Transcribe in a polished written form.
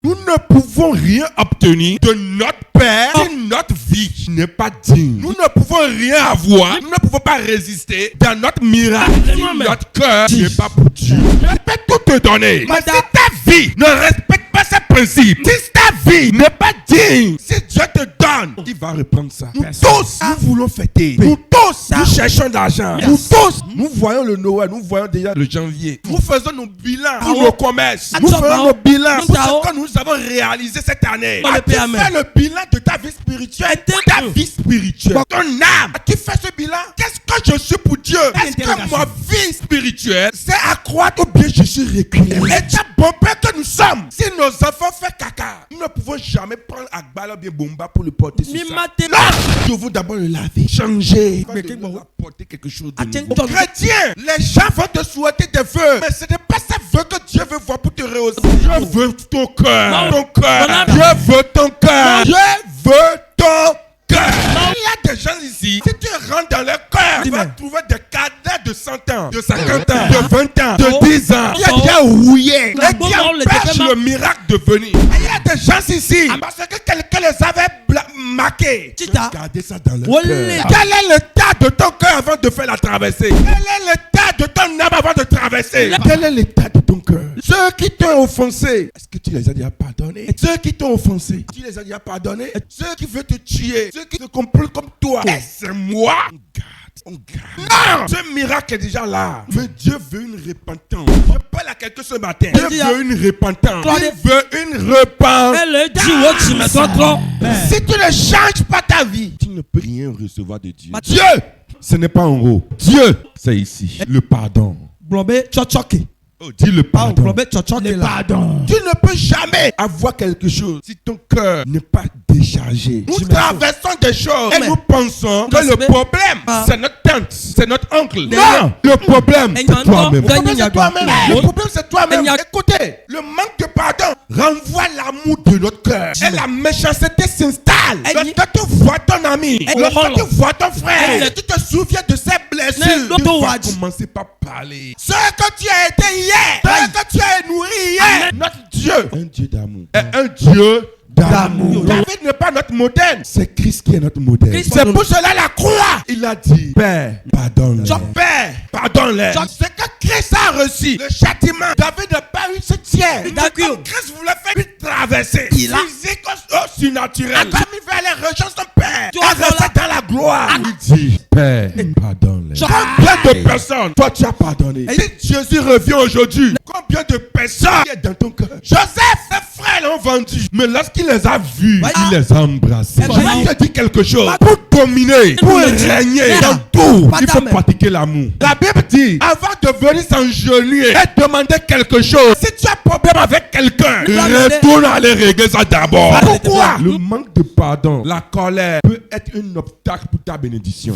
Nous ne pouvons rien obtenir de notre Père si notre vie n'est pas digne. Nous ne pouvons rien avoir. Nous ne pouvons pas résister dans notre miracle si notre cœur n'est pas pour Dieu. Je peux tout te donner. Mais si ta vie ne respecte pas ses principes, si ta vie n'est pas digne, si Dieu te donne, il va reprendre ça. Nous tous, nous voulons fêter. Nous tous, nous cherchons de l'argent. Nous tous, nous voyons le Noël. Nous voyons déjà le janvier. Nous faisons nos bilans pour nos commerces. Nous faisons nos bilans pour ce que nous avons réalisé cette année. As-tu fait le bilan de ta vie spirituelle? Ta vie spirituelle. Ton âme. As-tu fait ce bilan? Qu'est-ce que je suis pour Dieu? Est-ce que ma vie spirituelle c'est accroître ou bien je suis reculé? Et c'est bon père que nous sommes. Si nos enfants font caca, nous ne pouvons jamais prendre Agbala ou bien Bomba pour le porter sur ça. Non, je veux d'abord le laver, changer, apporter quelque chose de nouveau. Chrétien, les gens vont te souhaiter des vœux, mais ce n'est pas ces vœux que Dieu veut voir pour te rehausser. Je veux ton cœur, ton cœur. Je veux ton cœur. Je veux ton cœur. Il y a des gens ici, si tu rentres dans leur cœur, tu vas trouver des cadets de 100 ans, de 50 ans, de 20 ans, de 10 ans. Il y a déjà rouillé. Et qui empêche le miracle de venir. Il y a des gens ici, parce que quelqu'un les avait marqués. Regardez ça dans leur cœur. Quel est l'état de ton cœur avant de faire la traversée? Quel est l'état de ton âme avant de traverser? Quel est l'état de ton cœur? Ceux qui t'ont offensé, est-ce que tu les as déjà pardonnés? Ceux qui t'ont offensé, tu les as déjà pardonnés? Ceux qui veulent te tuer, ceux qui te complètent comme toi, c'est moi. On garde. Non! Ce miracle est déjà là. Mais Dieu veut une repentance. Je parle à quelqu'un ce matin. Dieu veut une repentance. Il veut une repentance. Si tu ne changes pas ta vie, tu ne peux rien recevoir de Dieu. Dieu, ce n'est pas en haut. Dieu, c'est ici. Le pardon. Oh, dis le pardon. Le pardon. Tu ne peux jamais avoir quelque chose si ton cœur n'est pas déchargé. Nous traversons des choses et nous pensons que le problème, c'est notre tante, c'est notre oncle. Non, le problème, c'est toi-même. Le problème, c'est toi-même. Écoutez, le manque de pardon renvoie l'amour de notre cœur. Et la méchanceté s'installe. Lorsque tu vois ton ami, lorsque tu vois ton frère, tu te souviens de ses blessures. Tu vas commencer par parler. Ce que tu as été hier, ce que tu as nourri hier, notre Dieu, un Dieu d'amour, est un Dieu d'amour. David n'est pas notre modèle, c'est Christ qui est notre modèle. C'est pour cela la croix. Il a dit, Père, pardonne-les. Père, pardonne-les. C'est que Christ a reçu le châtiment. David n'a pas eu ce tiers. Christ voulait faire une traversée physique au surnaturel. Comme il veut aller rejoindre son Père, il reste dans la gloire. Il dit, Père, pardonne-les. Combien de personnes toi tu as pardonné? Si Jésus revient aujourd'hui, combien de personnes sont dans ton cœur? Joseph, ses frères l'ont vendu, mais lorsqu'il les a vus, il les a embrassés. Je vais te dire quelque chose. Pour dominer, pour régner dans tout, il faut pratiquer l'amour. La Bible dit, avant de venir s'engenouiller et demander quelque chose, si tu as problème avec quelqu'un, retourne aller régler ça d'abord. Pourquoi? Le manque de pardon, la colère peut être un obstacle pour ta bénédiction.